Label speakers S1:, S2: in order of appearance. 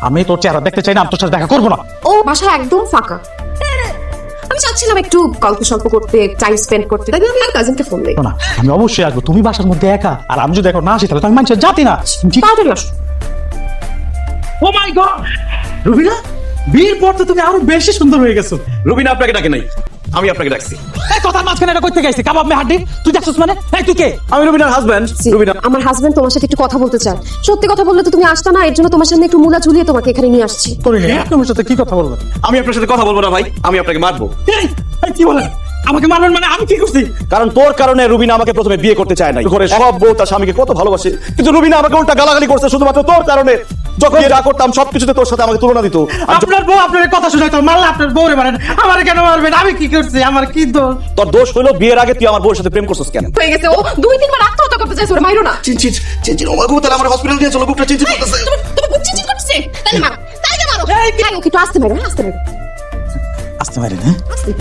S1: আমি তোর চেহারা দেখতে চাই না, আমি তোর সাথে দেখা করবো না।
S2: ও বাসা একদম ফাঁকা। আমি চাচ্ছিলাম একটু গল্প সল্প করতে, টাইম স্পেন্ড করতে, তাই আমি কাজিনকে ফোন দিই।
S1: না আমি অবশ্যই আসবো, তুমি বাসার মধ্যে একা, আর আমি যদি এখন না আসি তাহলে তো আমি মানুষের জাতি না। ঠিক-
S2: তাড়াতাড়ি আসো।
S1: ও মাই গড, রুবিনা, বিয়ের পর তো তুমি আরো বেশি সুন্দর হয়ে গেছো।
S3: রুবিনা আপনাকে ডাকে নাই, আমি আপনাকে ডাকছি।
S1: এই কথার মাঝখানে এটা কইতে গেছি, কাবাব মে হাড্ডি, তুই দেখছিস মানে? এই তুই কে?
S3: আমি রুবিনার হাজবেন্ড। রুবিনা,
S2: আমার হাজবেন্ড তোমার সাথে একটু কথা বলতে চায়। সত্যি কথা বললে তো তুমি আসতা না, এর জন্য তোমার সামনে একটু মুলা ঝুলিয়ে তোমাকে এখানে নিয়ে আসছি।
S1: তোর তোমার সাথে কি কথা বলবো?
S3: আমি আপনার সাথে কথা বলবো না ভাই, আমি আপনাকে মারবো।
S1: এই এই কি বলেন? আমাকে মারবেন মানে? আমি কি করছি?
S3: কারণ তোর কারণে রুবিনা আমাকে প্রথমে বিয়ে করতে চায় না। ঘরে সব বউ তার স্বামীকে কত ভালোবাসে, কিন্তু রুবিনা আমাকে উল্টা গালাগালি করছে শুধুমাত্র তোর কারণে। যখন যা করতাম সবকিছুতে তোর সাথে আমাকে তুলনা দিত।
S1: আপনার বউ আপনার কথা শুনে তো মারলে, আপনার বউরে মারেন, আমার কেন মারবেন? আমি কি করছি? আমার কি দোষ?
S3: তোর দোষ হলো বিয়ের আগে তুই আমার বউর সাথে প্রেম করছিস কেন?
S2: হয়ে গেছে, ও 2-3 বার আত্মহত্যা করতে চাইছে, ওরে মাইরো না।
S3: চিনচিন চিনচিন ও মাগো, তাহলে আমার হসপিটাল নিয়ে চলো, বুকটা চিনচিন করতেছে।
S2: তুমি বুঝ চিনচিন করতেছে, তাই মারো, তাই মারো। এই ওকে একটু আস্তে মারো, আস্তে মারো,
S1: আসতে পারেন, হ্যাঁ?
S2: আস্তে।